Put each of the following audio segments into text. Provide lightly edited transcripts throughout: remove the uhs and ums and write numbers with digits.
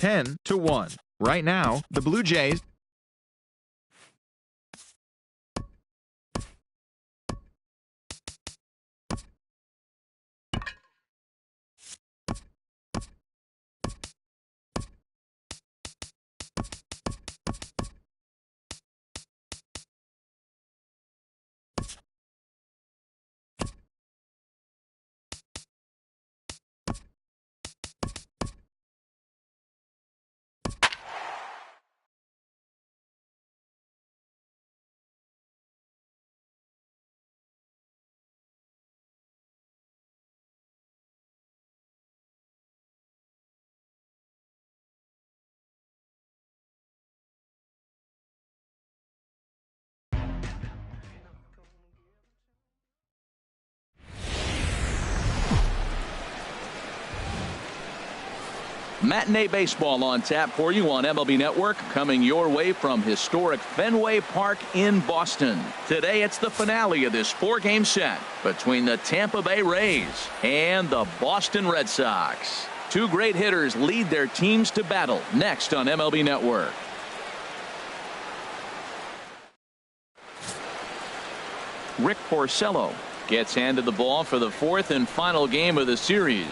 10-1. Right now, the Blue Jays. Matinee baseball on tap for you on MLB Network, coming your way from historic Fenway Park in Boston. Today it's the finale of this 4-game set between the Tampa Bay Rays and the Boston Red Sox. Two great hitters lead their teams to battle next on MLB Network. Rick Porcello gets handed the ball for the 4th and final game of the series.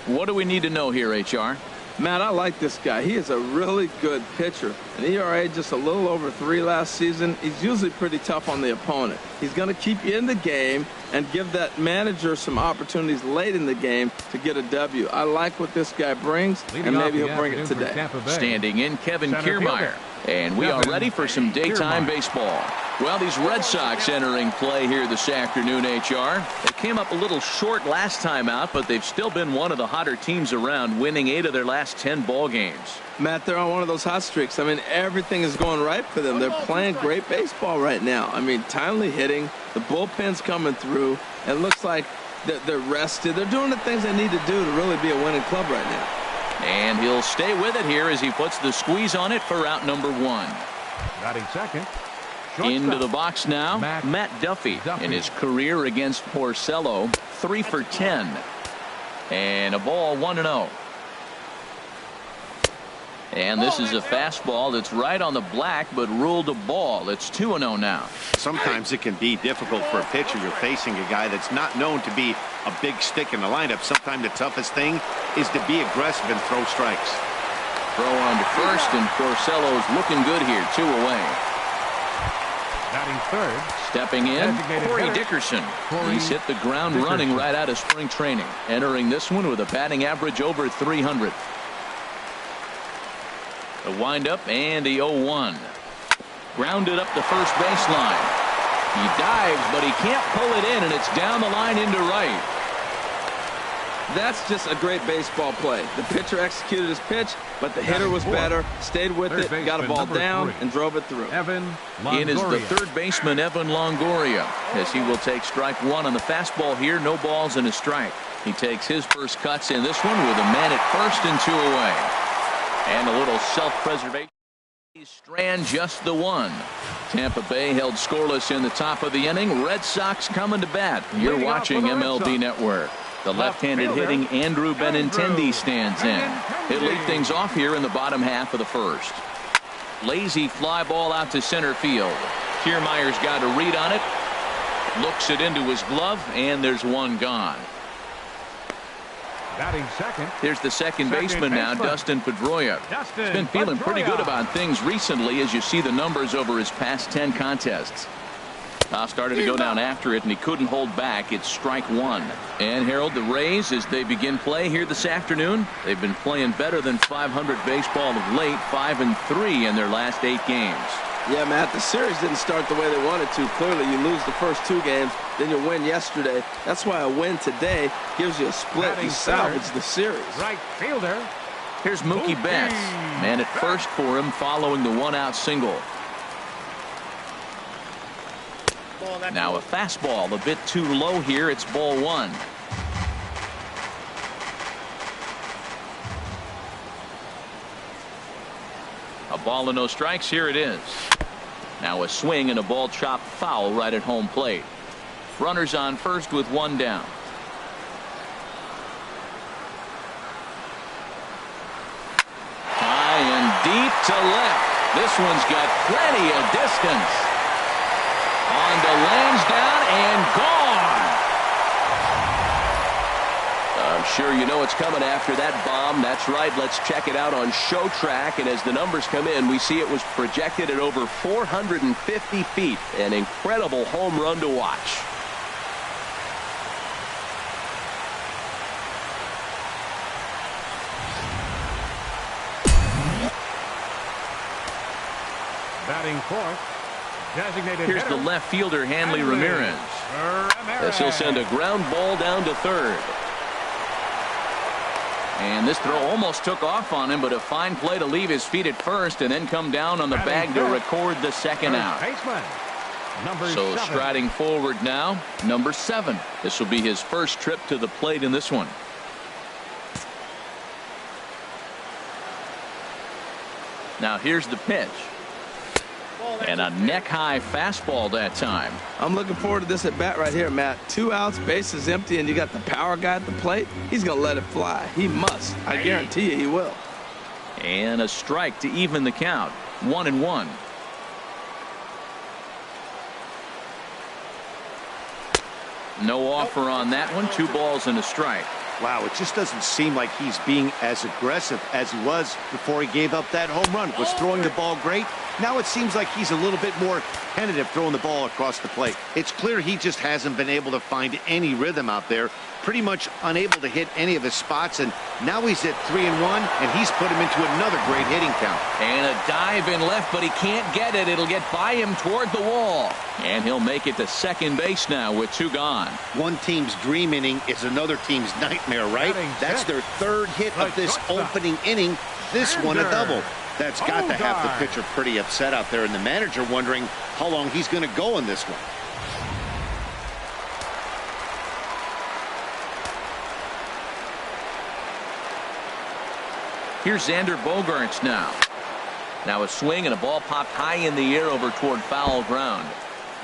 What do we need to know here, HR? Matt, I like this guy. He is a really good pitcher. An ERA just a little over 3 last season. He's usually pretty tough on the opponent. He's going to keep you in the game and give that manager some opportunities late in the game to get a W. I like what this guy brings, and maybe he'll bring it today. Standing in, Kevin Kiermaier. And we are ready for some daytime baseball. Well, these Red Sox entering play here this afternoon, HR. They came up a little short last time out, but they've still been one of the hotter teams around, winning 8 of their last 10 ball games. Matt, they're on one of those hot streaks. I mean, everything is going right for them. They're playing great baseball right now. I mean, timely hitting, the bullpen's coming through. It looks like they're rested. They're doing the things they need to do to really be a winning club right now. And he'll stay with it here as he puts the squeeze on it for out number 1. Batting second. Into the box now, Matt Duffy. In his career against Porcello, 3 for 10. And a ball, 1-0. And this is a fastball that's right on the black, but ruled a ball. It's 2-0 now. Sometimes it can be difficult for a pitcher. You're facing a guy that's not known to be a big stick in the lineup. Sometimes the toughest thing is to be aggressive and throw strikes. Throw on to first, and Porcello's looking good here. 2 away. Batting third. Stepping in, Corey Dickerson. He's hit the ground running right out of spring training. Entering this one with a batting average over 300. The windup and the 0-1. Grounded up the first baseline. He dives, but he can't pull it in, and it's down the line into right. That's just a great baseball play. The pitcher executed his pitch, but the hitter was better, stayed with it, got a ball down, and drove it through. In is the third baseman, Evan Longoria, as he will take strike 1 on the fastball here. No balls and a strike. He takes his first cuts in this one with a man at first and 2 away. And a little self-preservation. Strand just the 1. Tampa Bay held scoreless in the top of the inning. Red Sox coming to bat. You're watching MLB Network. The left-handed hitting Andrew Benintendi stands in. He'll lead things off here in the bottom half of the first. Lazy fly ball out to center field. Kiermaier's got a read on it. Looks it into his glove, and there's 1 gone. Batting second. Here's the second baseman now, Dustin Pedroia. He's been feeling pretty good about things recently as you see the numbers over his past 10 contests. Started to go down after it, and he couldn't hold back. It's strike 1. And Harold, the Rays, as they begin play here this afternoon, they've been playing better than 500 baseball of late, 5-3 in their last 8 games. Yeah, Matt, the series didn't start the way they wanted to. Clearly, you lose the first 2 games, then you win yesterday. That's why a win today gives you a split. You salvage the series. Right fielder. Here's Mookie Betts. Man at first for him following the 1-out single. Now a fastball a bit too low here. It's ball 1. A ball and no strikes. Here it is. Now a swing and a ball chopped foul right at home plate. Runners on first with 1 down. deep to left. This one's got plenty of distance. On to Lansdowne and gone. I'm sure you know it's coming after that bomb. That's right. Let's check it out on Show Track. And as the numbers come in, we see it was projected at over 450 feet. An incredible home run to watch. Batting fourth, designated Here's hitter, the left fielder, Hanley Ramirez. As he'll send a ground ball down to third. And this throw almost took off on him, but a fine play to leave his feet at first and then come down on the bag to record the second out. Baseman, number So 7. striding forward now, number 7. This will be his first trip to the plate in this one. Now here's the pitch. And a neck-high fastball that time. I'm looking forward to this at bat right here, Matt. 2 outs, bases empty, and you got the power guy at the plate. He's going to let it fly. He must. I guarantee you he will. And a strike to even the count. 1-1. No offer on that one. 2 balls and a strike. Wow, it just doesn't seem like he's being as aggressive as he was before he gave up that home run. Was throwing the ball great. Now it seems like he's a little bit more tentative throwing the ball across the plate. It's clear he just hasn't been able to find any rhythm out there. Pretty much unable to hit any of his spots, and now he's at 3-1, and he's put him into another great hitting count. And a dive in left, but he can't get it. It'll get by him toward the wall. And he'll make it to second base now with 2 gone. One team's dream inning is another team's nightmare, right? That's their 3rd hit of this opening inning. This one a double. That's got to have the pitcher pretty upset out there, and the manager wondering how long he's going to go in this one. Here's Xander Bogaerts now. Now a swing and a ball popped high in the air over toward foul ground.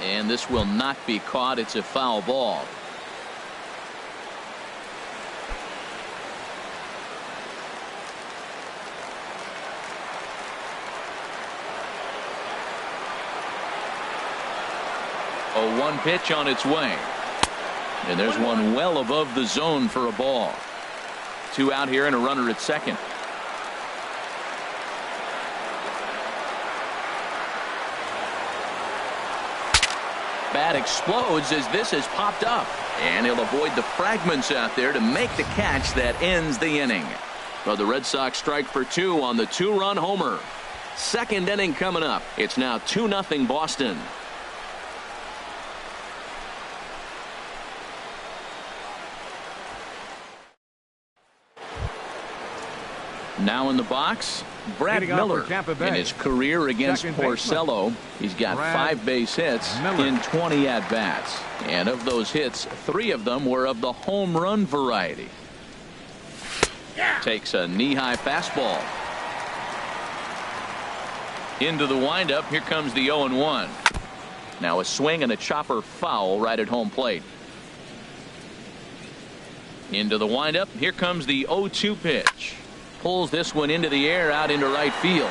And this will not be caught. It's a foul ball. A 1 pitch on its way. And there's one well above the zone for a ball. 2 out here and a runner at second. Bat explodes as this has popped up. And he'll avoid the fragments out there to make the catch that ends the inning. But the Red Sox strike for 2 on the 2-run homer. Second inning coming up. It's now 2-0 Boston. Now in the box, Brad Miller. In his career against Porcello, he's got 5 base hits in 20 at-bats. And of those hits, 3 of them were of the home run variety. Takes a knee-high fastball. Into the windup. Here comes the 0-1. Now a swing and a chopper foul right at home plate. Into the windup. Here comes the 0-2 pitch. Pulls this one into the air out into right field.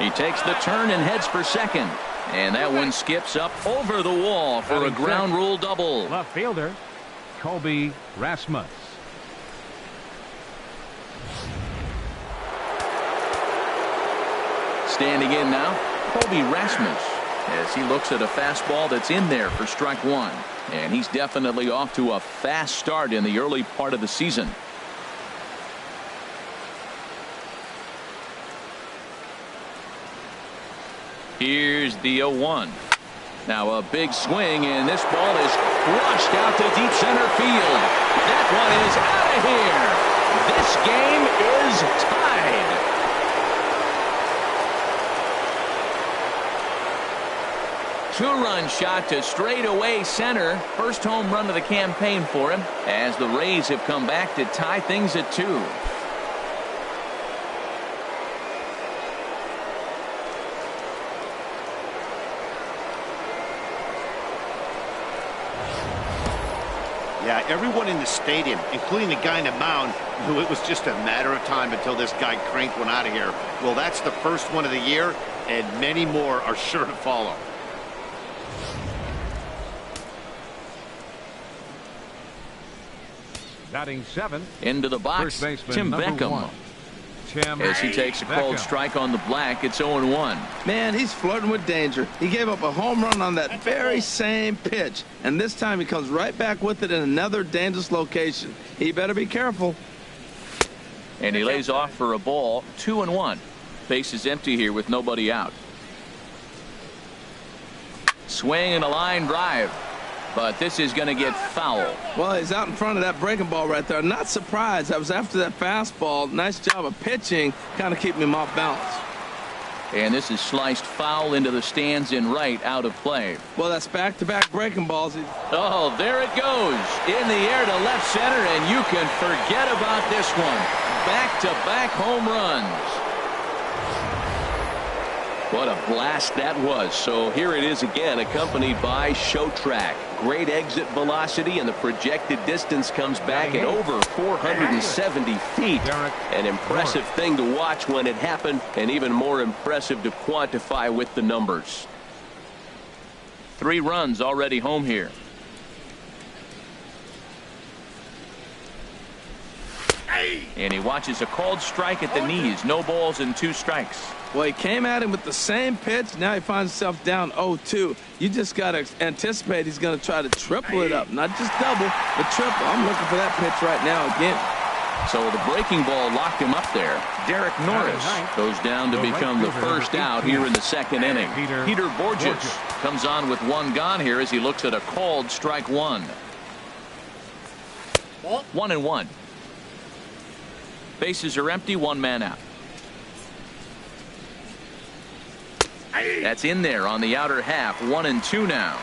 He takes the turn and heads for second. And that one skips up over the wall for a ground rule double. Left fielder, Kobe Rasmus. Standing in now, Kobe Rasmus, as he looks at a fastball that's in there for strike 1. And he's definitely off to a fast start in the early part of the season. Here's the 0-1. Now a big swing, and this ball is crushed out to deep center field. That one is out of here. This game is tied. Two-run shot to straightaway center. First home run of the campaign for him, as the Rays have come back to tie things at 2. Yeah, everyone in the stadium, including the guy in the mound, knew it was just a matter of time until this guy cranked one out of here. Well, that's the first one of the year, and many more are sure to follow. Batting 7th. Into the box, Tim Beckham. As he takes a cold strike on the black, it's 0-1. Man, he's flirting with danger. He gave up a home run on that very same pitch, and this time he comes right back with it in another dangerous location. He better be careful. And he lays off for a ball, 2-1. Base is empty here with nobody out. Swing and a line drive. But this is going to get foul. Well, he's out in front of that breaking ball right there. Not surprised. I was after that fastball. Nice job of pitching, kind of keeping him off balance. And this is sliced foul into the stands in right, out of play. Well, that's back-to-back breaking balls. Oh, there it goes. In the air to left center, and you can forget about this one. Back-to-back home runs. What a blast that was. So here it is again, accompanied by Show Track. Great exit velocity, and the projected distance comes back at over 470 feet. An impressive thing to watch when it happened, and even more impressive to quantify with the numbers. 3 runs already home here. And he watches a called strike at the knees. No balls and 2 strikes. Well, he came at him with the same pitch. Now he finds himself down 0-2. You just got to anticipate he's going to try to triple it up. Not just double, but triple. I'm looking for that pitch right now again. So the breaking ball locked him up there. Derek Norris goes down to become the first out here in the 2nd inning. Peter Borges comes on with 1 gone here as he looks at a called strike 1. 1-1. Bases are empty, 1 man out. That's in there on the outer half. 1-2 now.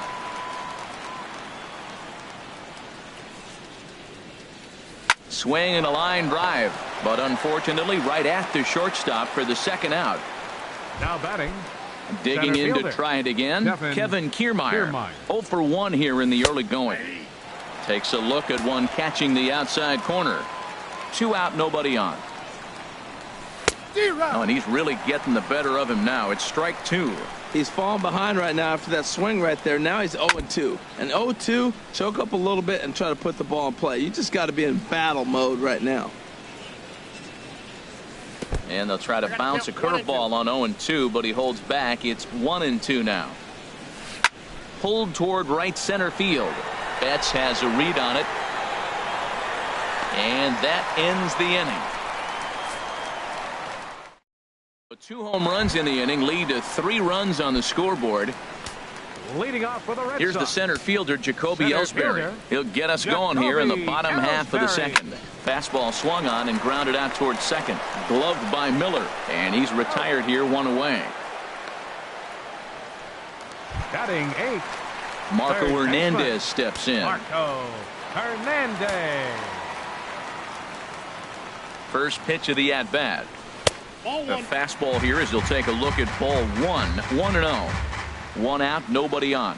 Swing and a line drive, but unfortunately right at the shortstop for the 2nd out. Now batting. Digging in to try it again, Kevin Kiermaier. 0 for 1 here in the early going. Takes a look at one catching the outside corner. 2 out, nobody on. Oh, and he's really getting the better of him now. It's strike 2. He's falling behind right now after that swing right there. Now he's 0-2. And 0-2, choke up a little bit and try to put the ball in play. You just got to be in battle mode right now. And they'll try to bounce a curveball on 0-2, but he holds back. It's 1-2 now. Pulled toward right center field. Betts has a read on it. And that ends the inning. 2 home runs in the inning lead to 3 runs on the scoreboard. Leading off for the Red Sox. Here's the center fielder, Jacoby Ellsbury. He'll get us going here in the bottom half of the 2nd. Fastball swung on and grounded out towards 2nd. Gloved by Miller, and he's retired here, 1 away. Batting 8. Marco Hernandez steps in. Marco Hernandez. First pitch of the at-bat. The fastball here as he'll take a look at ball 1. 1-0. 1 out, nobody on.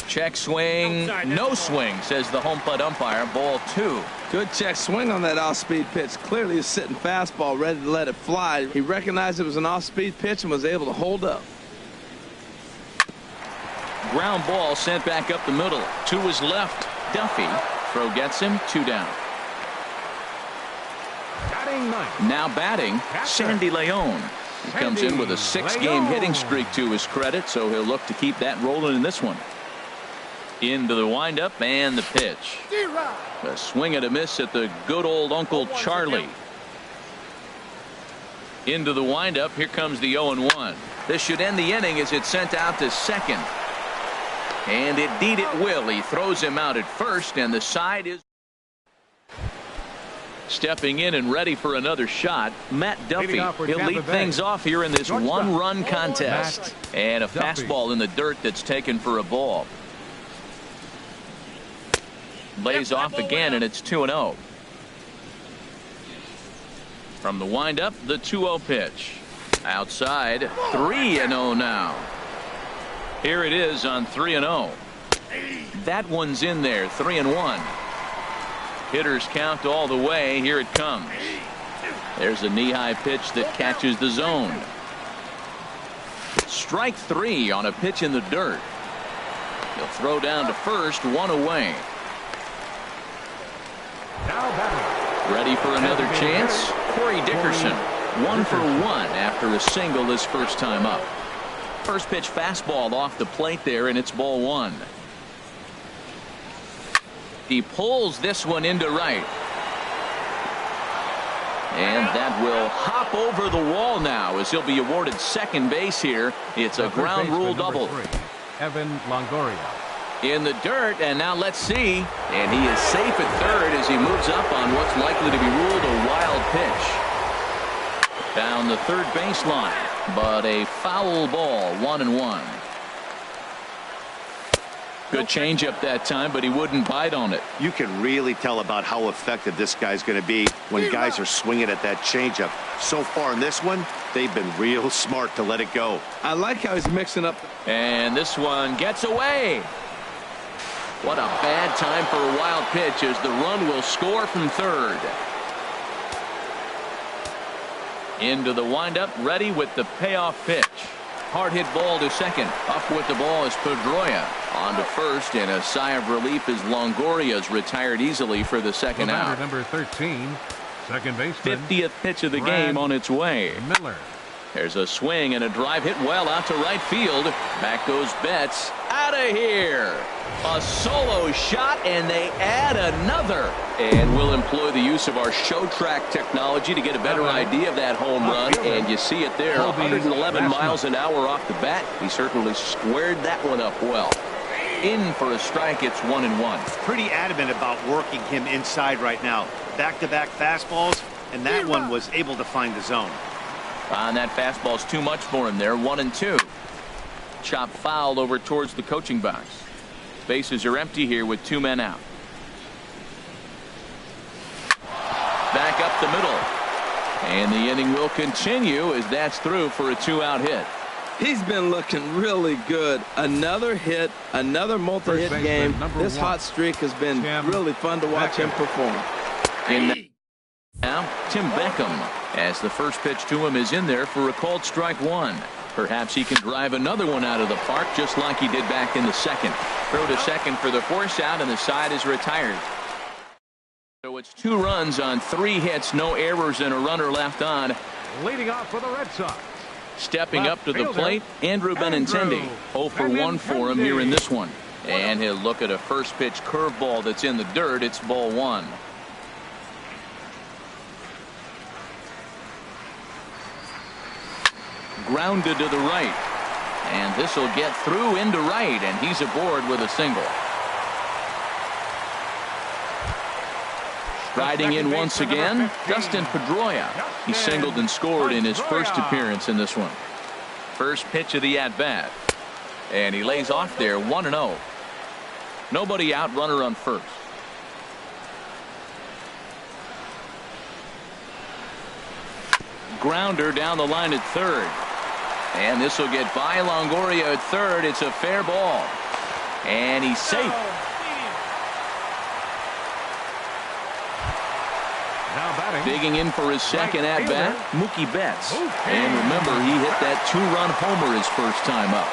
Check swing, no swing, says the home plate umpire. Ball 2. Good check swing on that off-speed pitch. Clearly a sitting fastball ready to let it fly. He recognized it was an off-speed pitch and was able to hold up. Ground ball sent back up the middle. To his left. Duffy. Throw gets him. 2 down. Now batting, Sandy Leon. He comes in with a 6-game hitting streak to his credit, so he'll look to keep that rolling in this one. Into the windup and the pitch. A swing and a miss at the good old Uncle Charlie. Into the windup. Here comes the 0-1. This should end the inning as it's sent out to 2nd. And indeed it will. He throws him out at first, and the side is stepping in and ready for another shot. Matt Duffy. He'll lead things off here in this 1-run contest. And a fastball in the dirt that's taken for a ball. Lays off again, and it's 2-0. From the windup, the 2-0 pitch. Outside, 3-0 now. Here it is on 3-0. That one's in there. 3-1. Hitters count all the way. Here it comes. There's a knee-high pitch that catches the zone. Strike 3 on a pitch in the dirt. He'll throw down to first. 1 away. Now batting. Ready for another chance. Corey Dickerson. 1 for 1 after a single his first time up. First pitch fastball off the plate there, and it's ball 1. He pulls this one into right. And that will hop over the wall now as he'll be awarded second base here. It's a ground rule double. Evan Longoria. In the dirt, and now let's see. And he is safe at third as he moves up on what's likely to be ruled a wild pitch. Down the third baseline, but a foul ball. 1-1. Good changeup that time, but he wouldn't bite on it. You can really tell about how effective this guy's going to be when guys are swinging at that changeup. So far in this one, they've been real smart to let it go. I like how he's mixing up. And this one gets away. What a bad time for a wild pitch as the run will score from third. Into the windup, ready with the payoff pitch. Hard hit ball to second. Up with the ball is Pedroia. On to first, and a sigh of relief as Longoria's retired easily for the second out. Number 13, second baseman. 50th pitch of the game on its way. Miller. There's a swing and a drive hit well out to right field. Back goes Betts. Out of here. A solo shot, and they add another. And we'll employ the use of our show track technology to get a better idea of that home run. And you see it there, 111 miles an hour off the bat. He certainly squared that one up well. In for a strike. It's 1-1. Pretty adamant about working him inside right now. Back-to-back fastballs, and that one was able to find the zone. And that fastball's too much for him there. 1-2. Chop fouled over towards the coaching box. Bases are empty here with 2 men out. Back up the middle. And the inning will continue as that's through for a 2-out hit. He's been looking really good. Another hit, another multi-hit game. This hot streak has been really fun to watch him perform. Now, Tim Beckham, as the first pitch to him is in there for a called strike 1. Perhaps he can drive another one out of the park just like he did back in the second. Throw to second for the force out, and the side is retired. So it's 2 runs on 3 hits, no errors, and a runner left on. Leading off for the Red Sox. Stepping up to the plate, Andrew Benintendi. 0 for 1 for him here in this one. And he'll look at a first pitch curveball that's in the dirt. It's ball 1. Grounded to the right. And this will get through into right, and he's aboard with a single. Riding in once again, Dustin Pedroia. He singled and scored in his first appearance in this one. First pitch of the at-bat. And he lays off there, 1-0. Nobody out, runner on first. Grounder down the line at third. And this will get by Longoria at third. It's a fair ball. And he's safe. Now batting. Digging in for his second at-bat, Mookie Betts. And remember, he hit that 2-run homer his first time up.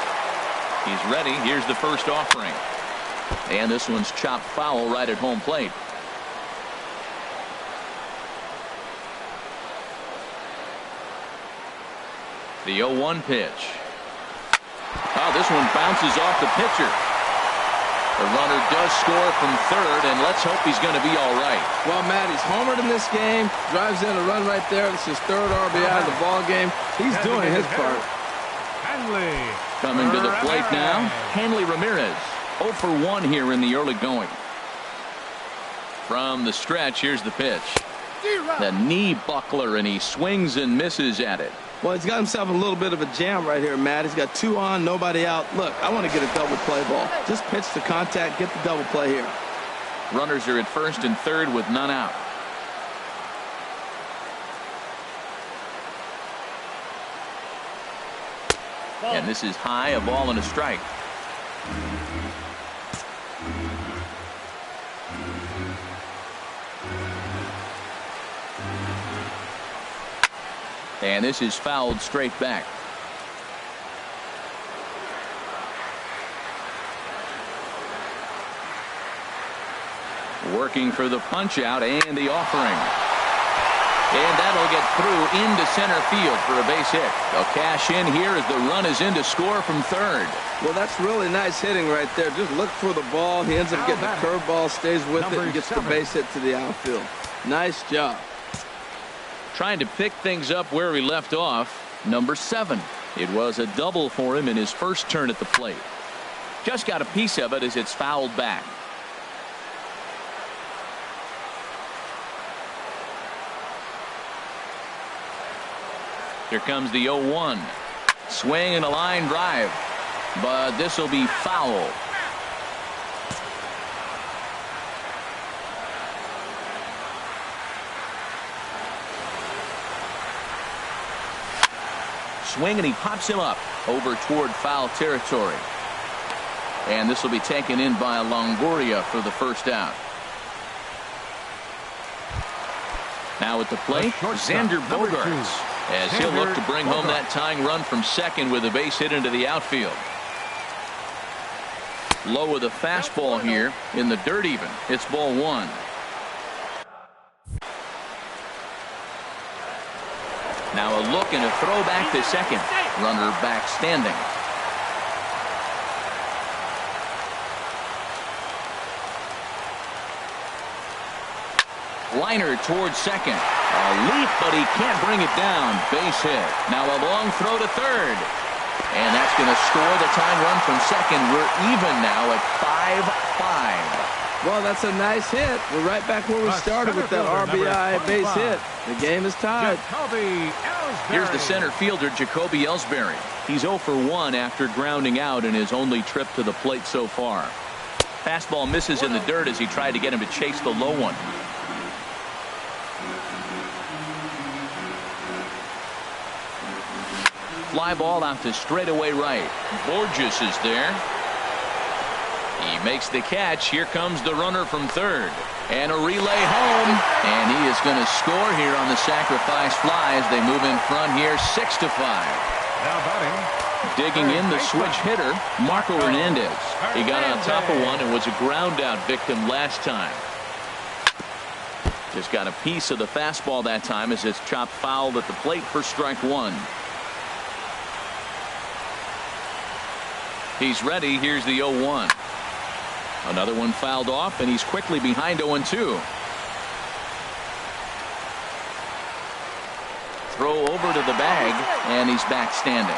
He's ready. Here's the first offering. And this one's chopped foul right at home plate. The 0-1 pitch. Oh, this one bounces off the pitcher. The runner does score from third, and let's hope he's going to be all right. Well, Matt, he's homered in this game. Drives in a run right there. It's his 3rd RBI of the ball game. He's doing his part. Hanley. Coming to the plate now, Hanley Ramirez. 0 for 1 here in the early going. From the stretch, here's the pitch. The knee buckler, and he swings and misses at it. Well, he's got himself a little bit of a jam right here, Matt. He's got 2 on, nobody out. Look, I want to get a double play ball. Just pitch to contact, get the double play here. Runners are at first and third with none out. And this is high, a ball and a strike. And this is fouled straight back. Working for the punch out and the offering. And that'll get through into center field for a base hit. They'll cash in here as the run is in to score from third. Well, that's really nice hitting right there. Just look for the ball. He ends up getting the curveball, stays with it, and gets the base hit to the outfield. Nice job. Trying to pick things up where he left off, number 7. It was a double for him in his first turn at the plate. Just got a piece of it as it's fouled back. Here comes the 0-1. Swing and a line drive. But this will be foul. Swing and he pops him up over toward foul territory. And this will be taken in by Longoria for the first out. Now at the plate, Xander Bogaerts, as he'll look to bring home that tying run from second with a base hit into the outfield. Low with a fastball here in the dirt even. It's ball 1. Now a look and a throw back to second. Runner back standing. Liner towards second. A leap, but he can't bring it down. Base hit. Now a long throw to third. And that's going to score the tying run from second. We're even now at 5-5. Well, that's a nice hit. We're right back where we started with that RBI base hit. The game is tied. Here's the center fielder, Jacoby Ellsbury. He's 0 for 1 after grounding out in his only trip to the plate so far. Fastball misses in the dirt as he tried to get him to chase the low one. Fly ball out to straightaway right. Borges is there. He makes the catch. Here comes the runner from third. And a relay home. And he is going to score here on the sacrifice fly as they move in front here 6-5. Now batting. Digging in the switch hitter, Marco Hernandez. He got on top of one and was a ground out victim last time. Just got a piece of the fastball that time as it's chopped foul at the plate for strike 1. He's ready. Here's the 0-1. Another one fouled off, and he's quickly behind 0-2. Throw over to the bag, and he's back standing.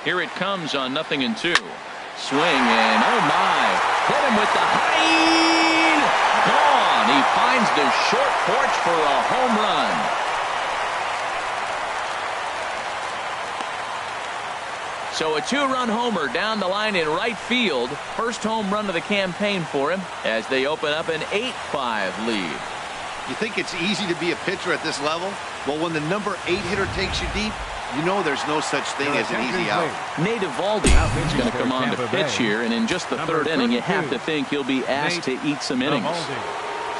Here it comes on 0-2. Swing, and oh my. Hit him with the high. Gone. He finds the short porch for a home run. So a 2-run homer down the line in right field. First home run of the campaign for him as they open up an 8-5 lead. You think it's easy to be a pitcher at this level? Well, when the number 8 hitter takes you deep, you know there's no such thing as an easy out. Nate Eovaldi is going to come on to pitch here, and in just the third inning, you have to think he'll be asked to eat some innings.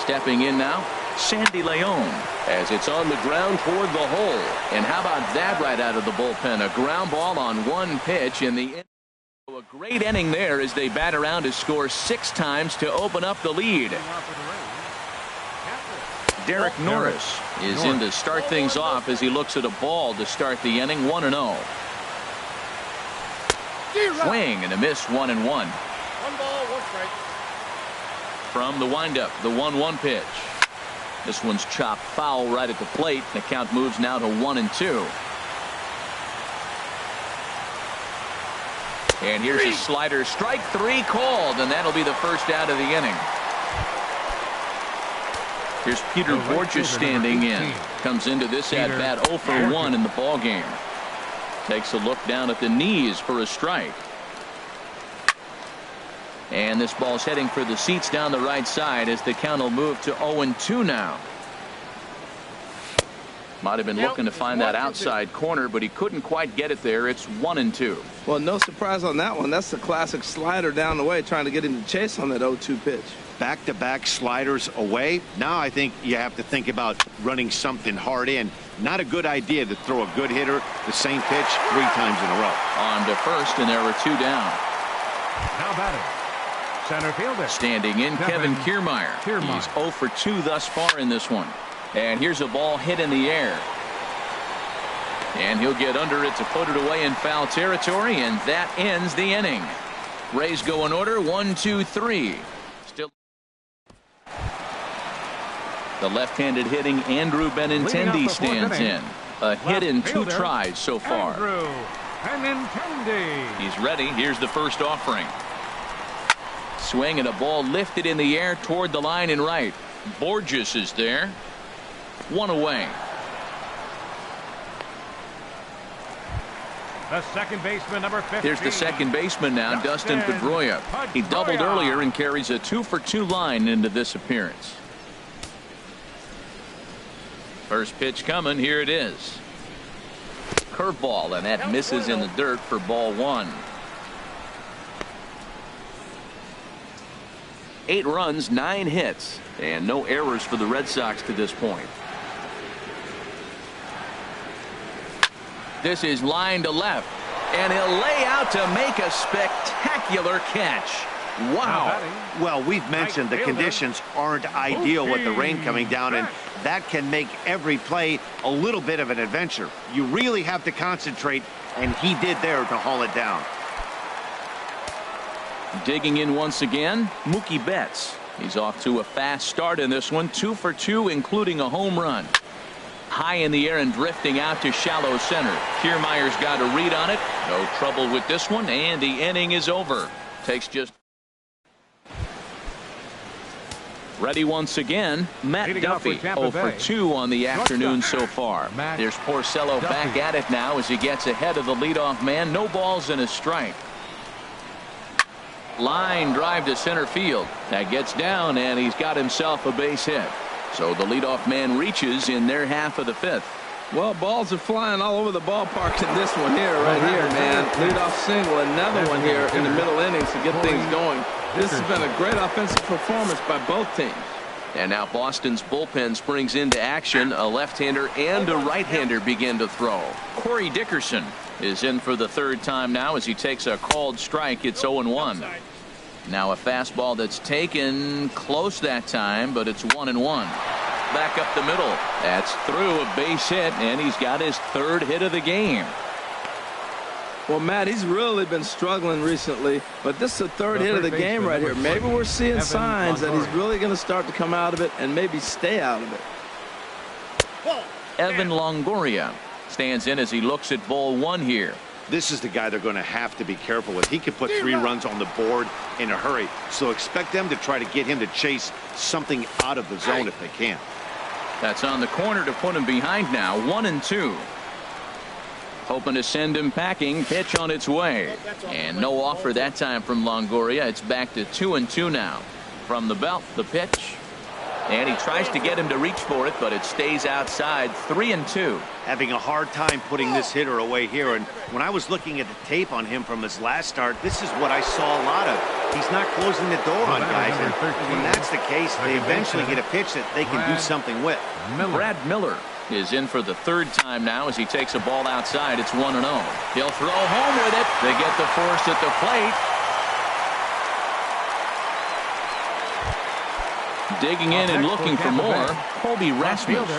Stepping in now, Sandy Leon, as it's on the ground toward the hole. And how about that right out of the bullpen? A ground ball on one pitch in the inning. A great inning there as they bat around to score 6 times to open up the lead. Derek Norris is in to start things off as he looks at a ball to start the inning. 1-0. Swing and a miss. 1-1. 1 ball, 1 strike. From the windup, the 1-1 pitch. This one's chopped foul right at the plate. The count moves now to 1-2. And here's a slider. Strike 3 called, and that'll be the first out of the inning. Here's Peter Borges standing in. Comes into this at-bat 0 for 1 in the ballgame. Takes a look down at the knees for a strike. And this ball's heading for the seats down the right side as the count will move to 0-2 now. Might have been looking to find that outside corner, but he couldn't quite get it there. It's 1-2. Well, no surprise on that one. That's the classic slider down the way, trying to get him to chase on that 0-2 pitch. Back-to-back sliders away. Now I think you have to think about running something hard in. Not a good idea to throw a good hitter the same pitch 3 times in a row. On to first, and there were 2 down. Now batting, center fielder. Standing in, Kevin Kiermaier. He's 0 for 2 thus far in this one. And here's a ball hit in the air. And he'll get under it to put it away in foul territory, and that ends the inning. Rays go in order, 1, 2, 3. Still the left-handed hitting Andrew Benintendi stands in. A hit in 2 tries so far. Andrew Benintendi. He's ready. Here's the first offering. Swing and a ball lifted in the air toward the line and right. Borges is there. 1 away. The second baseman, number 15. Here's the second baseman now, Dustin Pedroia. He doubled earlier and carries a 2 for 2 line into this appearance. First pitch coming. Here it is. Curveball, and that misses in the dirt for ball 1. 8 runs, 9 hits, and no errors for the Red Sox to this point. This is line to left, and he'll lay out to make a spectacular catch. Wow. Well, we've mentioned the conditions aren't ideal with the rain coming down, and that can make every play a little bit of an adventure. You really have to concentrate, and he did there to haul it down. Digging in once again, Mookie Betts. He's off to a fast start in this one, 2 for 2, including a home run. High in the air and drifting out to shallow center. Kiermaier's got a read on it. No trouble with this one, and the inning is over. Takes just. Ready once again, Matt Duffy, 0 for 2 on the afternoon so far. There's Porcello back at it now as he gets ahead of the leadoff man. No balls and a strike. Line drive to center field. That gets down, and he's got himself a base hit. So the leadoff man reaches in their half of the 5th. Well, balls are flying all over the ballpark in this one here, right here, man. Leadoff single, another one here in the middle innings to get things going. This has been a great offensive performance by both teams. And now Boston's bullpen springs into action. A left-hander and a right-hander begin to throw. Corey Dickerson is in for the 3rd time now as he takes a called strike. It's 0-1. Now a fastball that's taken close that time, but it's 1-1. Back up the middle. That's through, a base hit, and he's got his 3rd hit of the game. Well, Matt, he's really been struggling recently, but this is the 3rd hit of the game right here. Maybe we're seeing signs that he's really going to start to come out of it and maybe stay out of it. Evan Longoria stands in as he looks at ball 1 here. This is the guy they're going to have to be careful with. He could put 3 runs on the board in a hurry, so expect them to try to get him to chase something out of the zone if they can. That's on the corner to put him behind now. 1-2. Hoping to send him packing. Pitch on its way, and no offer that time from Longoria. It's back to 2-2 now. From the belt, the pitch, and he tries to get him to reach for it, but it stays outside. 3-2. Having a hard time putting this hitter away here, and when I was looking at the tape on him from his last start, this is what I saw a lot of. He's not closing the door on guys, and when that's the case, they eventually get a pitch that they can do something with. Brad Miller is in for the 3rd time now as he takes a ball outside. It's 1-0. He'll throw home with it. They get the force at the plate. Digging in and looking for more, Colby Rasmus.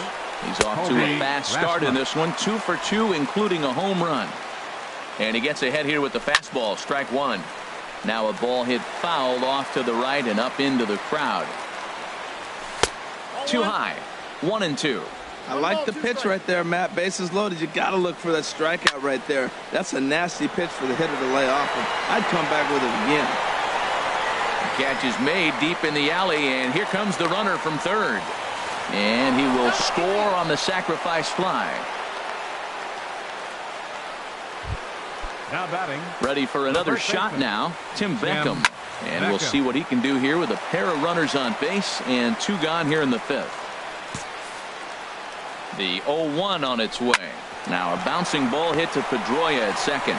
He's off to a fast start in this one, 2 for 2, including a home run. And he gets ahead here with the fastball, strike 1. Now a ball hit foul off to the right and up into the crowd. Too high, 1-2. I like the pitch right there, Matt. Bases loaded. You got to look for that strikeout right there. That's a nasty pitch for the hitter to lay off. I'd come back with it again. Catch is made deep in the alley, and here comes the runner from 3rd. And he will score on the sacrifice fly. Now batting. Ready for another shot now, Tim Beckham. And we'll see what he can do here with a pair of runners on base and 2 gone here in the 5th. The 0-1 on its way. Now a bouncing ball hit to Pedroia at second.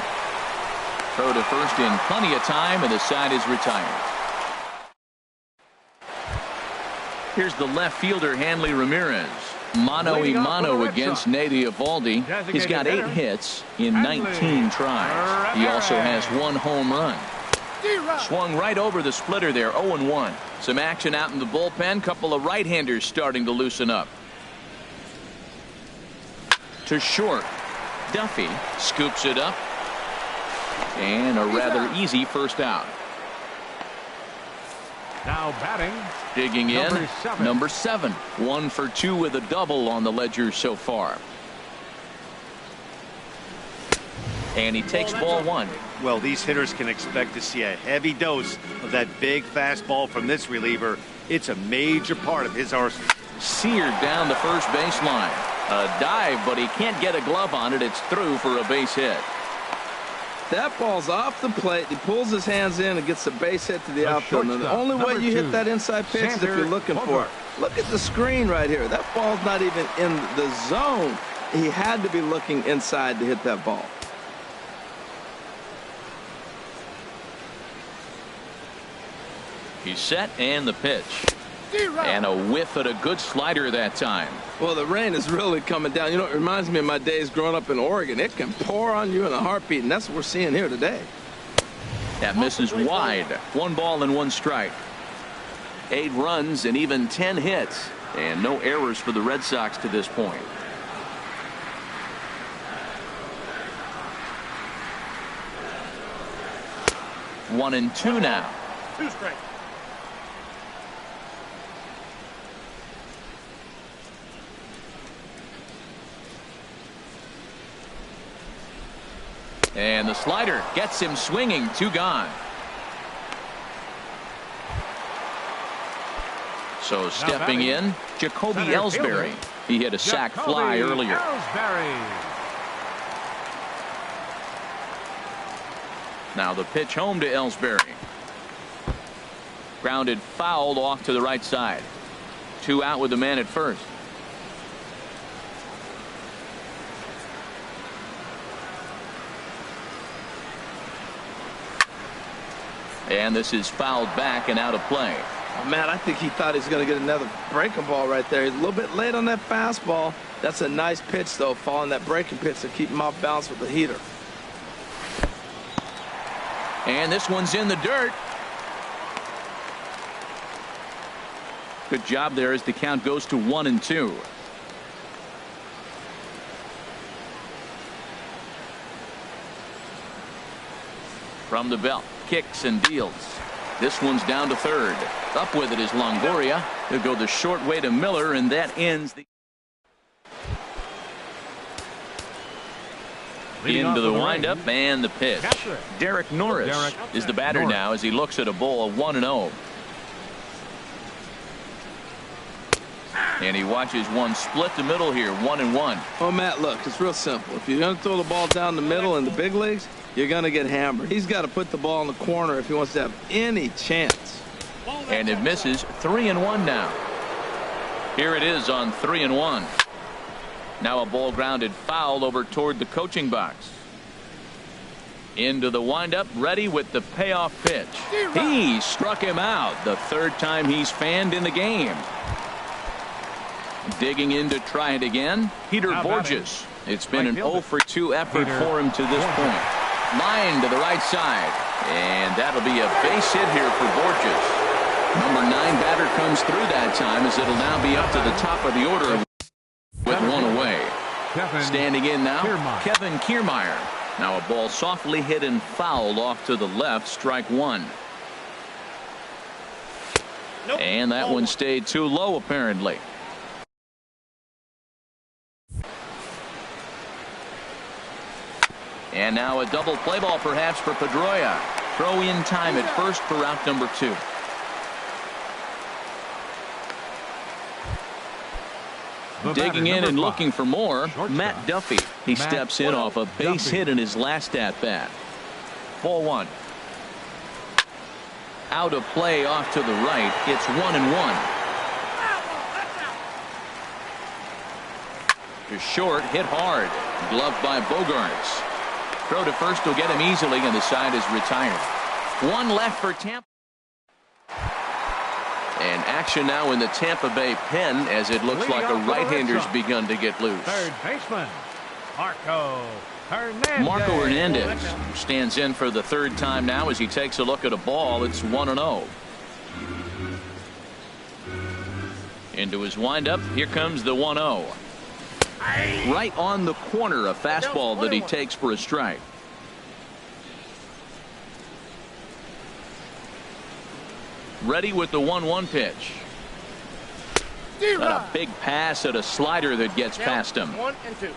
Throw to first in plenty of time, and the side is retired. Here's the left fielder, Hanley Ramirez. Mano-a-mano against Nate Eovaldi. He's got 8 hits in 19 tries. He also has 1 home run. Swung right over the splitter there, 0-1. Some action out in the bullpen. Couple of right-handers starting to loosen up. To short. Duffy scoops it up. And a rather easy first out. Now batting. Digging in, number 7. 1 for 2 with a double on the ledger so far. And he takes ball 1. Well, these hitters can expect to see a heavy dose of that big fastball from this reliever. It's a major part of his arsenal. Seared down the first baseline. A dive, but he can't get a glove on it. It's through for a base hit. That ball's off the plate. He pulls his hands in and gets a base hit to the outfield. And the only way you hit that inside pitch is if you're looking for it. Look at the screen right here. That ball's not even in the zone. He had to be looking inside to hit that ball. He's set, and the pitch. And a whiff at a good slider that time. Well, the rain is really coming down. You know, it reminds me of my days growing up in Oregon. It can pour on you in a heartbeat, and that's what we're seeing here today. That misses wide. 1 ball and 1 strike. 8 runs and even 10 hits. And no errors for the Red Sox to this point. One and 2 now. 2 strikes. And the slider gets him swinging. 2 gone. So stepping in, Jacoby Ellsbury. He hit a sac fly earlier. Now the pitch home to Ellsbury. Grounded fouled off to the right side. 2 out with the man at first. And this is fouled back and out of play. Oh, man, I think he thought he was going to get another breaking ball right there. He's a little bit late on that fastball. That's a nice pitch, though, following that breaking pitch to keep him off balance with the heater. And this one's in the dirt. Good job there as the count goes to 1 and 2. From the belt, kicks and deals. This one's down to third. Up with it is Longoria. He'll go the short way to Miller, and that ends the into the windup and the pitch. Derek Norris is the batter now as he looks at a ball of 1-0. And he watches one split the middle here, 1-1. Oh, Matt, look, it's real simple. If you're going to throw the ball down the middle in the big leagues, you're going to get hammered. He's got to put the ball in the corner if he wants to have any chance. And it misses. 3-1 now. Here it is on 3-1. Now a ball grounded foul over toward the coaching box. Into the windup, ready with the payoff pitch. He struck him out the 3rd time he's fanned in the game. Digging in to try it again, Peter Borges. It's been an 0 for 2 effort for him to this point. Line to the right side, and that'll be a base hit here for Borges. Number 9 batter comes through that time as it'll now be up to the top of the order with 1 away. Standing in now, Kevin Kiermaier. Now a ball softly hit and fouled off to the left, strike 1. And that one stayed too low apparently. And now a double play ball perhaps for Pedroia. Throw in time at first for route number 2. Digging in and looking for more, Matt Duffy. He steps in off a base hit in his last at bat. Ball 1. Out of play off to the right. It's 1-1. To short, hit hard. Gloved by Bogarts. Throw to first will get him easily, and the side is retired. One left for Tampa. And action now in the Tampa Bay pen as it looks like a right-hander's begun to get loose. Third baseman, Marco Hernandez. Marco Hernandez stands in for the third time now as he takes a look at a ball. It's 1-0. Into his windup. Here comes the 1-0. Right on the corner, a fastball that he takes for a strike. Ready with the 1-1 pitch. Got a big pass at a slider that gets past him. 1-2.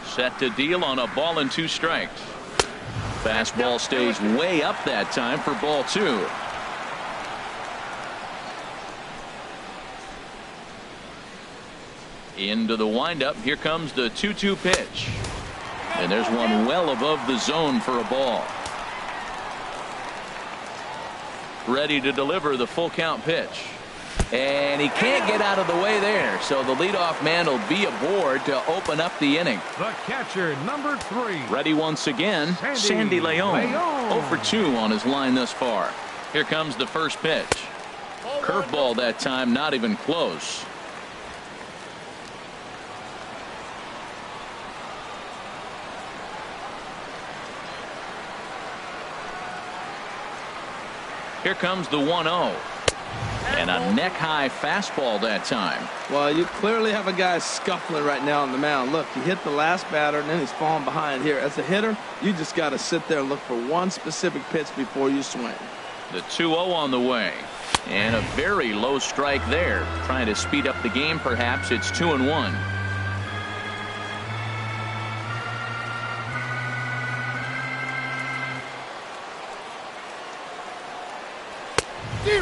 Set to deal on a ball and 2 strikes. Fastball stays way up that time for ball 2. Into the windup. Here comes the 2-2 pitch. And there's one well above the zone for a ball. Ready to deliver the full count pitch. And he can't get out of the way there. So the leadoff man will be aboard to open up the inning. The catcher, number 3. Ready once again, Sandy Leon. 0 for 2 on his line thus far. Here comes the first pitch. Curveball that time, not even close. Here comes the 1-0. And a neck-high fastball that time. Well, you clearly have a guy scuffling right now on the mound. Look, he hit the last batter, and then he's falling behind here. As a hitter, you just got to sit there and look for one specific pitch before you swing. The 2-0 on the way. And a very low strike there. Trying to speed up the game, perhaps. It's 2-1.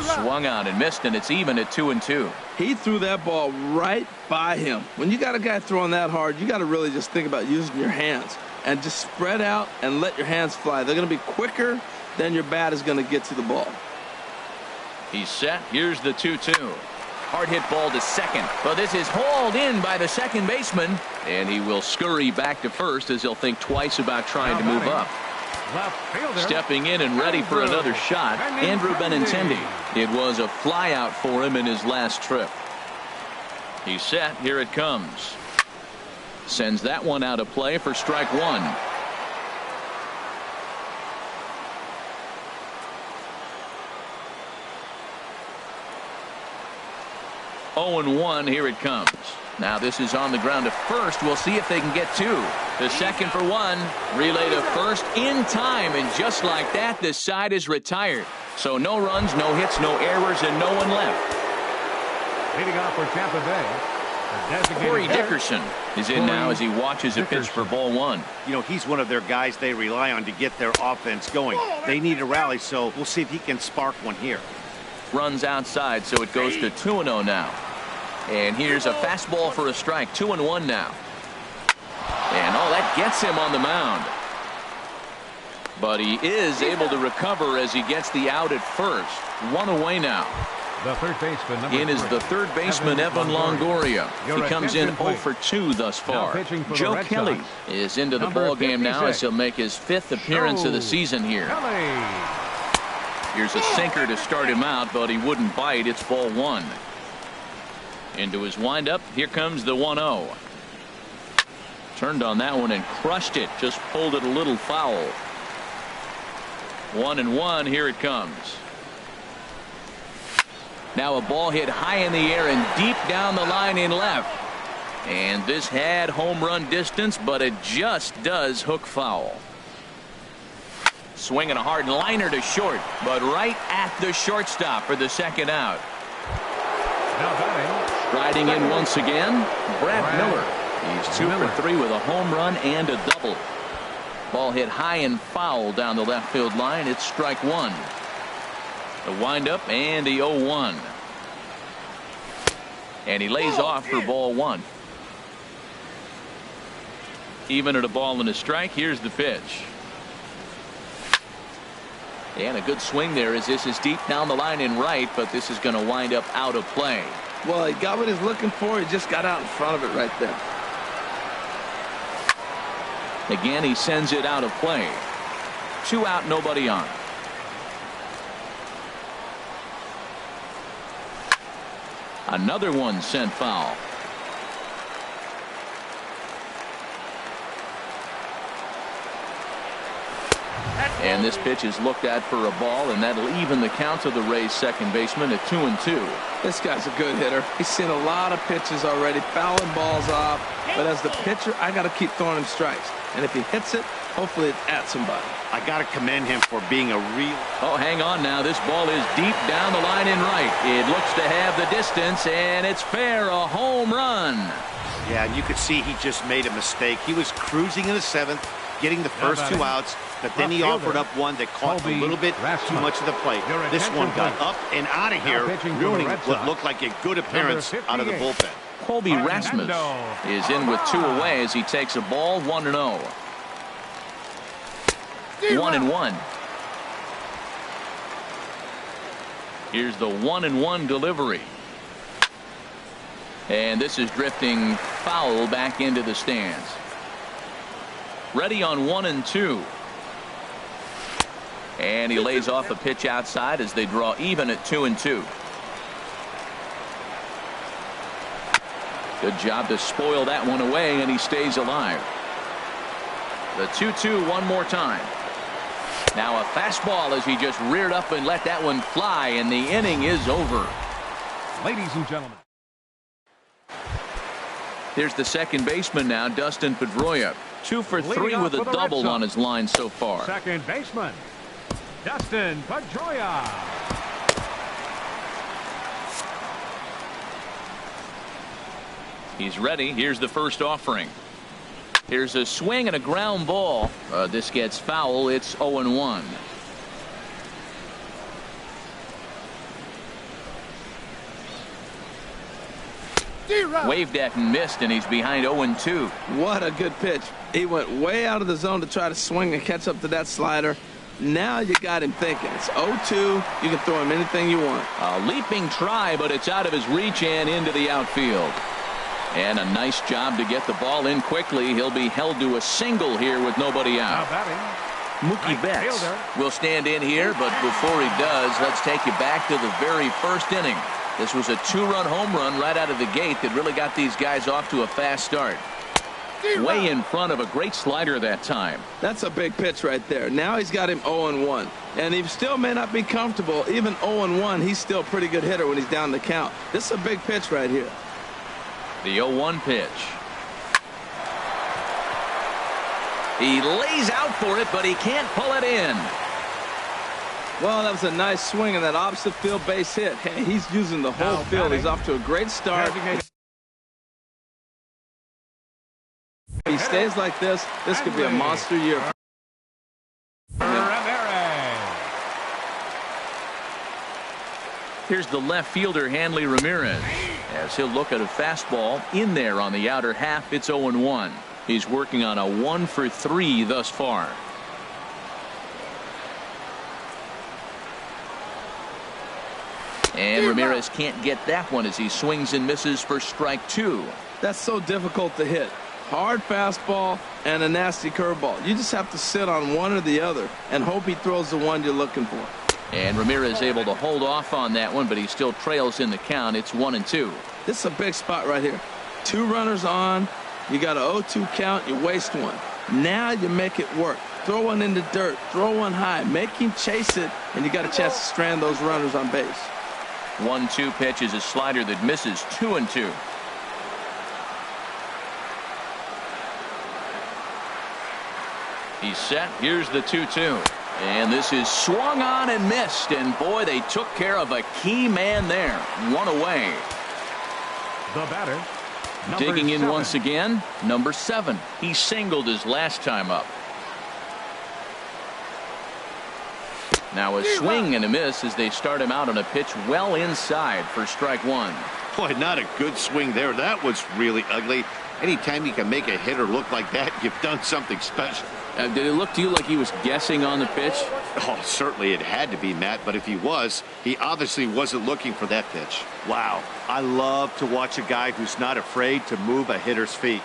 Swung out and missed, and it's even at 2-2. He threw that ball right by him. When you got a guy throwing that hard, you got to really just think about using your hands and just spread out and let your hands fly. They're going to be quicker than your bat is going to get to the ball. He's set. Here's the 2-2. Hard hit ball to second. But this is hauled in by the second baseman, and he will scurry back to first as he'll think twice about trying to move up. Stepping in and ready for another shot, Andrew Benintendi. It was a flyout for him in his last trip. He's set. Here it comes. Sends that one out of play for strike 1. Oh and 1. Here it comes. Now this is on the ground to first. We'll see if they can get 2. The second for 1. Relay to first in time, and just like that, the side is retired. So no runs, no hits, no errors, and no one left. Leading off for Tampa Bay, Corey Dickerson is in now as he watches a pitch for ball 1. You know, he's one of their guys they rely on to get their offense going. They need a rally, so we'll see if he can spark one here. Runs outside, so it goes to 2-0 now. And here's a fastball for a strike. 2-1 now. And that gets him on the mound. But he is able to recover as he gets the out at first. 1 away now. The third baseman, number in is 3. the third baseman, Evan Longoria. He comes in 0 for 2 thus far. Joe Kelly is into the ball game now as he'll make his 5th appearance of the season here. Here's a sinker to start him out, but he wouldn't bite. It's ball 1. Into his windup. Here comes the 1-0. Turned on that one and crushed it. Just pulled it a little foul. 1-1. Here it comes. Now a ball hit high in the air and deep down the line in left. And this had home run distance, but it just does hook foul. Swinging a hard liner to short, but right at the shortstop for the second out. Now batting. Riding in once again, Brad Miller. He's 2 for 3 with a home run and a double. Ball hit high and foul down the left field line. It's strike 1. The windup and the 0-1. And he lays off for ball 1. Even at a ball and a strike. Here's the pitch. And a good swing there as this is deep down the line in right, but this is going to wind up out of play. Well, he got what he's looking for. He just got out in front of it right there. Again, he sends it out of play. 2 out, nobody on. Another one sent foul. And this pitch is looked at for a ball, and that'll even the count to the Rays second baseman at 2-2. This guy's a good hitter. He's seen a lot of pitches already, fouling balls off. But as the pitcher, I got to keep throwing him strikes. And if he hits it, hopefully it's at somebody. I got to commend him for being a real... Oh, hang on now. This ball is deep down the line in right. It looks to have the distance, and it's fair, a home run. Yeah, and you could see he just made a mistake. He was cruising in the 7th, getting the first 2 outs, but then he offered up one that caught a little bit too much of the plate. This one got up and out of here, ruining what looked like a good appearance out of the bullpen. Colby Rasmus is in with 2 away as he takes a ball 1-0. 1-1. Here's the 1-1 delivery. And this is drifting foul back into the stands. Ready on 1-2. And he lays off a pitch outside as they draw even at 2-2. Good job to spoil that one away, and he stays alive. The 2-2 one more time. Now a fastball as he just reared up and let that one fly, and the inning is over. Ladies and gentlemen. Here's the second baseman now, Dustin Pedroia. 2 for 3 with a double on his line so far. Second baseman, Dustin Pedroia. He's ready. Here's the first offering. Here's a swing and a ground ball. This gets foul. It's 0-1. Waved at and missed, and he's behind 0-2. What a good pitch. He went way out of the zone to try to swing and catch up to that slider. Now you got him thinking. It's 0-2. You can throw him anything you want. A leaping try, but it's out of his reach and into the outfield. And a nice job to get the ball in quickly. He'll be held to a single here with nobody out. Mookie Betts will stand in here, but before he does, let's take you back to the very first inning. This was a 2-run home run right out of the gate that really got these guys off to a fast start. Way in front of a great slider that time. That's a big pitch right there. Now he's got him 0-1. And he still may not be comfortable. Even 0-1, he's still a pretty good hitter when he's down the count. This is a big pitch right here. The 0-1 pitch. He lays out for it, but he can't pull it in. Well, that was a nice swing and that opposite field base hit. Hey, he's using the whole field. He's off to a great start. If he stays like this, this could be a monster year. Here's the left fielder, Hanley Ramirez, as he'll look at a fastball in there on the outer half. It's 0-1. He's working on a 1 for 3 thus far. And Ramirez can't get that one as he swings and misses for strike 2. That's so difficult to hit. Hard fastball and a nasty curveball. You just have to sit on one or the other and hope he throws the one you're looking for. And Ramirez able to hold off on that one, but he still trails in the count. It's 1-2. This is a big spot right here. 2 runners on. You got an 0-2 count. You waste one. Now you make it work. Throw one in the dirt. Throw one high. Make him chase it, and you got a chance to strand those runners on base. 1-2 pitch is a slider that misses. 2-2. He's set. Here's the 2-2. And this is swung on and missed. And boy, they took care of a key man there. 1 away. The batter. Digging in 7. once again, number 7. He singled his last time up. Now a swing and a miss as they start him out on a pitch well inside for strike 1. Boy, not a good swing there. That was really ugly. Anytime you can make a hitter look like that, you've done something special. Did it look to you like he was guessing on the pitch? Oh, certainly it had to be, Matt, but if he was, he obviously wasn't looking for that pitch. Wow, I love to watch a guy who's not afraid to move a hitter's feet.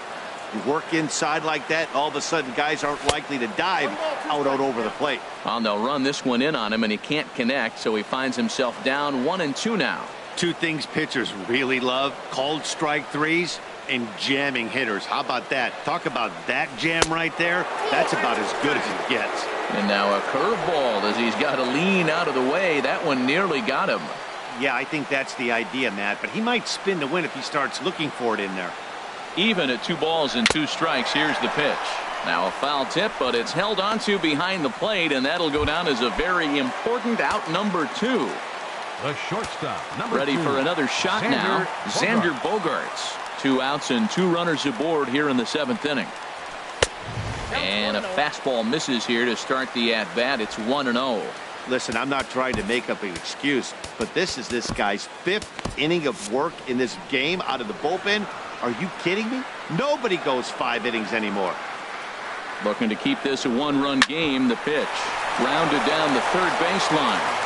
You work inside like that, all of a sudden guys aren't likely to dive out over the plate. Well, they'll run this one in on him, and he can't connect, so he finds himself down 1-2 now. Two things pitchers really love: called strike threes and jamming hitters. How about that? Talk about that jam right there. That's about as good as it gets. And now a curveball as he's got to lean out of the way. That one nearly got him. Yeah, I think that's the idea, Matt, but he might spin to win if he starts looking for it in there. Even at 2 balls and 2 strikes. Here's the pitch. Now a foul tip, but it's held onto behind the plate, and that'll go down as a very important out number 2. The shortstop, number 2. Ready for another shot now. Xander Bogaerts. 2 outs and 2 runners aboard here in the 7th inning. And a fastball misses here to start the at-bat. It's 1-0. Listen, I'm not trying to make up an excuse, but this is this guy's 5th inning of work in this game out of the bullpen. Are you kidding me? Nobody goes 5 innings anymore. Looking to keep this a 1-run game. The pitch rounded down the third baseline.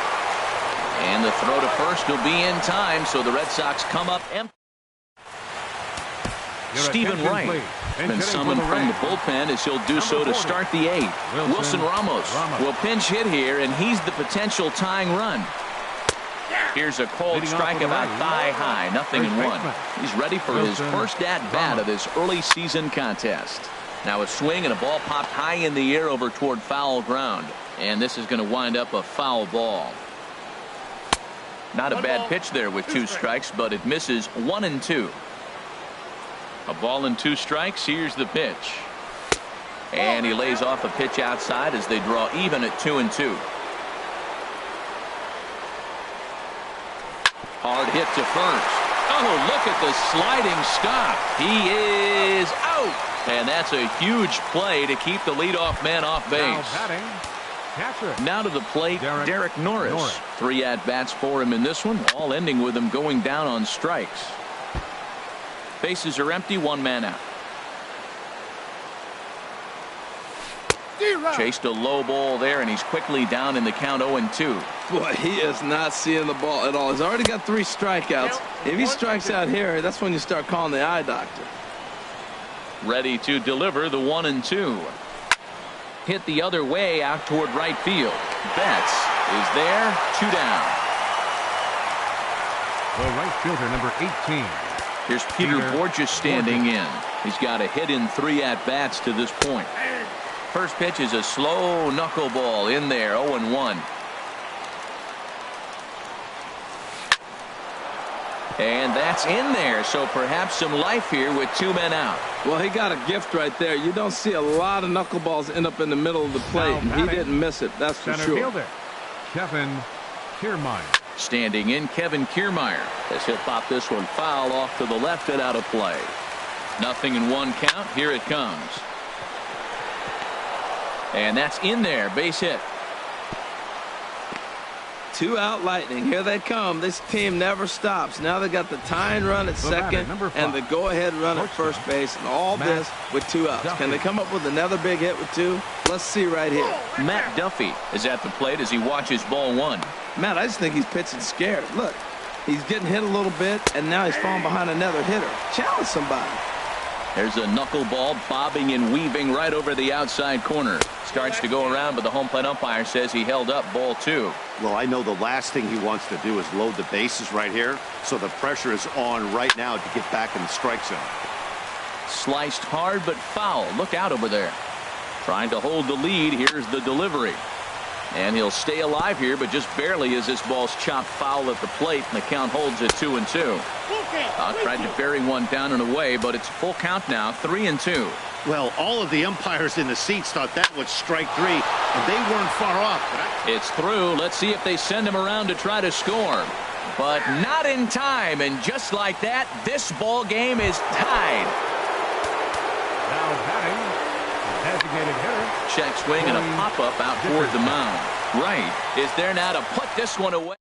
And the throw to first will be in time, so the Red Sox come up empty. Stephen Wright been summoned from the bullpen as he'll do so to start the 8th. Wilson Ramos will pinch hit here, and he's the potential tying run. Here's a cold strike about thigh high, 0-1. He's ready for his first at-bat of this early season contest. Now a swing and a ball popped high in the air over toward foul ground, and this is going to wind up a foul ball. Not a bad pitch there with 2 strikes, but it misses 1-2. A ball and 2 strikes. Here's the pitch. And he lays off a pitch outside as they draw even at 2-2. Hard hit to first. Oh, look at the sliding stop. He is out. And that's a huge play to keep the leadoff man off base. Now to the plate, Derek Norris. 3 at-bats for him in this one, all ending with him going down on strikes. Bases are empty, 1 man out. Chased a low ball there, and he's quickly down in the count 0-2. Boy, he is not seeing the ball at all. He's already got 3 strikeouts. If he strikes out here, that's when you start calling the eye doctor. Ready to deliver the 1-2. Hit the other way out toward right field. Betts is there, 2 down. The right fielder, number 18. Here's Peter Borges standing in. He's got a hit in 3 at-bats to this point. First pitch is a slow knuckleball in there, 0-1. And that's in there, so perhaps some life here with 2 men out. Well, he got a gift right there. You don't see a lot of knuckleballs end up in the middle of the plate, and he didn't miss it, that's for sure. Fielder, Kevin Kiermaier. Standing in, Kevin Kiermaier, as he'll pop this one foul off to the left and out of play. 0-1 count. Here it comes. And that's in there, base hit. 2 out Lightning. Here they come. This team never stops. Now they got the tying run at second and the go-ahead run at first base, and all this with 2 outs. Can they come up with another big hit with 2? Let's see right here. Matt Duffy is at the plate as he watches ball 1. Matt, I just think he's pitching scared. Look, he's getting hit a little bit, and now he's falling behind another hitter. Challenge somebody. There's a knuckleball bobbing and weaving right over the outside corner. Starts to go around, but the home plate umpire says he held up ball 2. Well, I know the last thing he wants to do is load the bases right here, so the pressure is on right now to get back in the strike zone. Sliced hard but foul. Look out over there. Trying to hold the lead. Here's the delivery. And he'll stay alive here, but just barely as this ball's chopped foul at the plate, and the count holds at 2-2. Tried to bury one down and away, but it's full count now, 3-2. Well, all of the umpires in the seats thought that was strike 3, and they weren't far off. It's through. Let's see if they send him around to try to score. But not in time, and just like that, this ball game is tied. Now batting, designated hitter. Check swing and a pop-up out toward the mound. Right is there now to put this one away.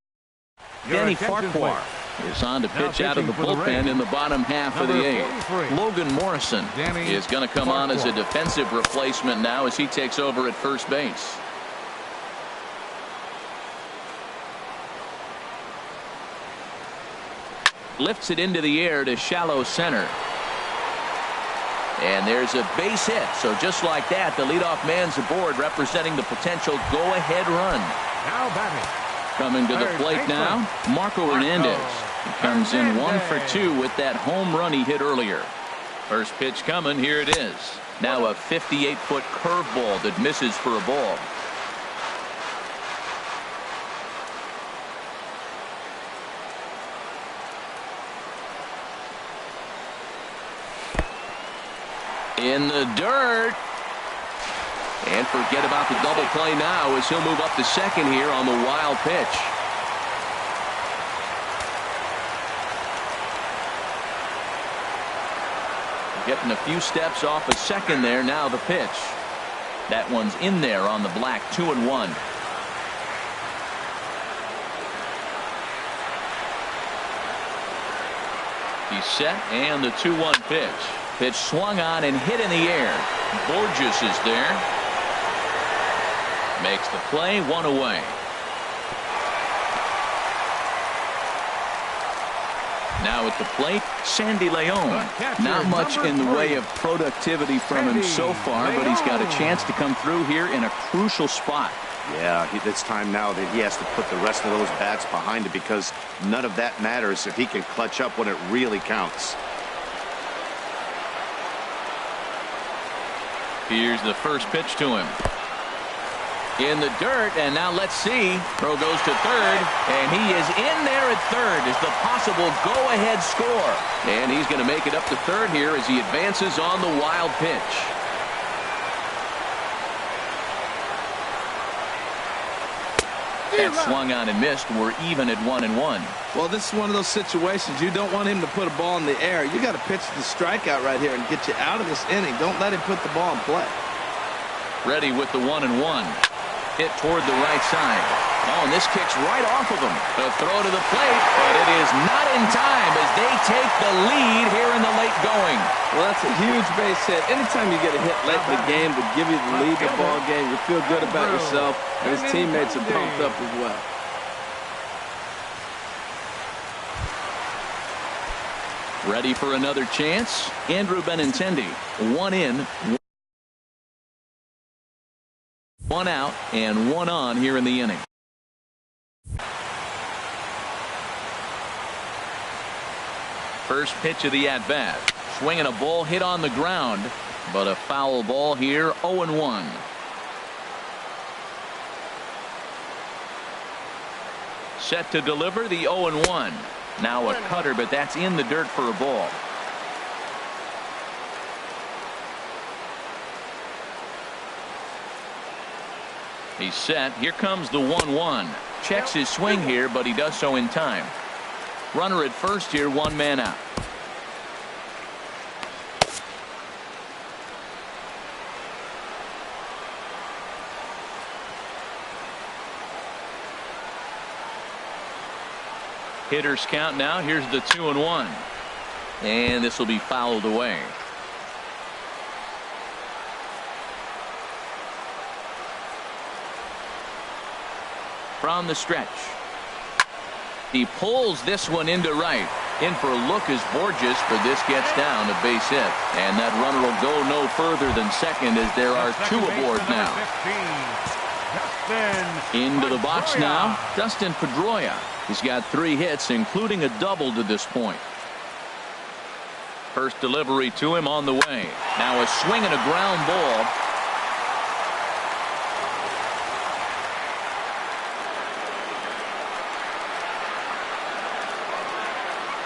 Danny Farquhar is on to pitch out of the bullpen in the bottom half of the 8th. Logan Morrison is going to come on as a defensive replacement now as he takes over at first base. Lifts it into the air to shallow center. And there's a base hit. So just like that, the leadoff man's aboard, representing the potential go-ahead run. Now batting. Coming to the plate now, Marco Hernandez. He comes in 1 for 2 with that home run he hit earlier. First pitch coming. Here it is. Now a 58-foot curveball that misses for a ball. In the dirt. And forget about the double play now as he'll move up to second here on the wild pitch. Getting a few steps off of second there. Now the pitch. That one's in there on the black. 2-1. He's set, and the 2-1 pitch. Pitch swung on and hit in the air. Borges is there. Makes the play, 1 away. Now at the plate, Sandy Leon. Not much in the way of productivity from him so far, but he's got a chance to come through here in a crucial spot. Yeah, it's time now that he has to put the rest of those bats behind it, because none of that matters if he can clutch up when it really counts. Here's the first pitch to him. In the dirt, and now let's see. Throw goes to third, and he is in there at third as the possible go-ahead score. And he's going to make it up to third here as he advances on the wild pitch. That swung on and missed. We're even at 1-1. Well, this is one of those situations you don't want him to put a ball in the air. You got to pitch the strikeout right here and get you out of this inning. Don't let him put the ball in play. Ready with the 1-1. Hit toward the right side. Oh, and this kicks right off of him. The throw to the plate, but it is not in time as they take the lead here in the late going. Well, that's a huge base hit. Anytime you get a hit late in the game to give you the lead in the ball game, you feel good about yourself, and his teammates are pumped up as well. Ready for another chance? Andrew Benintendi. 1 in, 1 out, and 1 on here in the inning. First pitch of the at-bat. Swinging a ball hit on the ground, but a foul ball here. 0-1. Set to deliver the 0-1. Now a cutter, but that's in the dirt for a ball. He's set. Here comes the 1-1. Checks his swing here, but he does so in time. Runner at first here, 1 man out. Hitters count now. Here's the 2-1. And this will be fouled away. From the stretch. He pulls this one into right. In for a look as Borges, but this gets down a base hit. And that runner will go no further than second as there are 2 aboard now. Into the box now, Dustin Pedroia. He's got 3 hits, including a double to this point. First delivery to him on the way. Now a swing and a ground ball.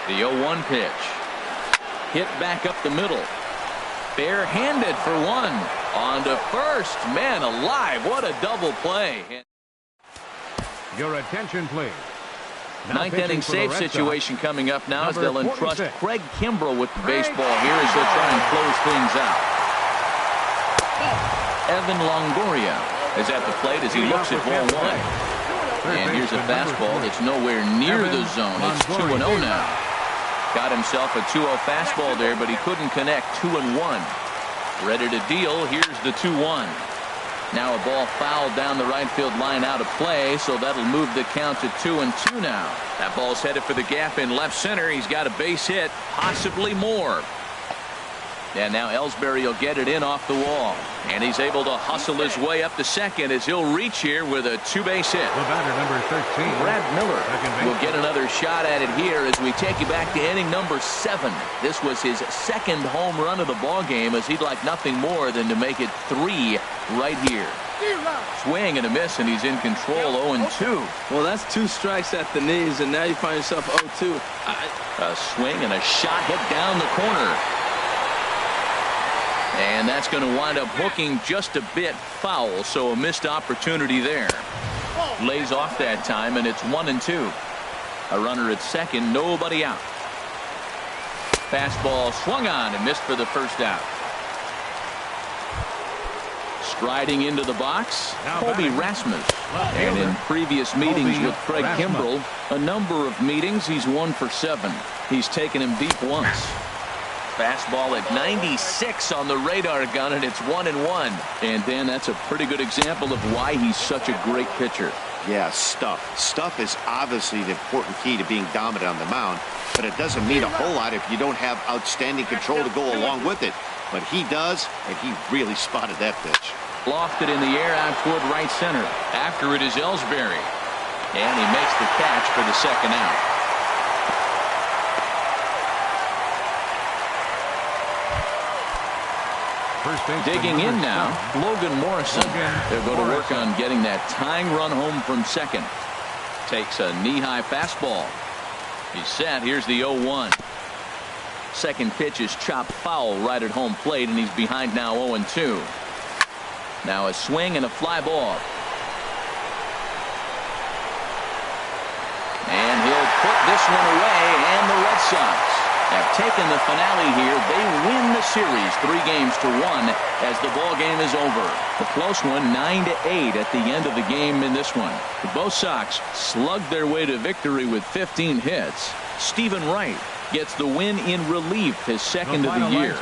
The 0-1 pitch. Hit back up the middle. Barehanded for 1. On to first. Man alive, what a double play. Your attention, please. Ninth inning save situation coming up now as they'll entrust Craig Kimbrell with the baseball here as they'll try and close things out. Evan Longoria is at the plate as he looks at ball 1. And here's a fastball that's nowhere near the zone. It's 2-0 now. Got himself a 2-0 fastball there, but he couldn't connect. 2-1. Ready to deal. Here's the 2-1. Now a ball fouled down the right field line out of play, so that'll move the count to 2-2 now. That ball's headed for the gap in left center. He's got a base hit, possibly more. And now Ellsbury will get it in off the wall. And he's able to hustle his way up to second as he'll reach here with a two-base hit. The batter, number 13. Brad Miller will get another shot at it here as we take you back to inning number 7. This was his second home run of the ball game, as he'd like nothing more than to make it 3 right here. Swing and a miss, and he's in control. 0-2. Well, that's 2 strikes at the knees, and now you find yourself 0-2. A swing and a shot hit down the corner. And that's going to wind up hooking just a bit foul, so a missed opportunity there. Lays off that time, and it's 1-2. A runner at second, nobody out. Fastball swung on and missed for the first out. Striding into the box, Colby Rasmus. And in previous meetings with Craig Kimbrell, a number of meetings, he's 1 for 7. He's taken him deep once. Fastball at 96 on the radar gun, and it's 1-1. And Dan, that's a pretty good example of why he's such a great pitcher. Yeah, stuff. Stuff is obviously the important key to being dominant on the mound, but it doesn't mean a whole lot if you don't have outstanding control to go along with it. But he does, and he really spotted that pitch. Lofted in the air out toward right center. After it is Ellsbury. And he makes the catch for the second out. Digging in now, Logan Morrison. They'll go to work on getting that tying run home from second. Takes a knee-high fastball. He's set. Here's the 0-1. Second pitch is chopped foul right at home plate, and he's behind now 0-2. Now a swing and a fly ball. And he'll put this one away, and the Red Sox have taken the finale here. They win the series 3-1 as the ball game is over. The close one, 9-8 at the end of the game in this one. Both Sox slugged their way to victory with 15 hits. Stephen Wright gets the win in relief, his second of the year.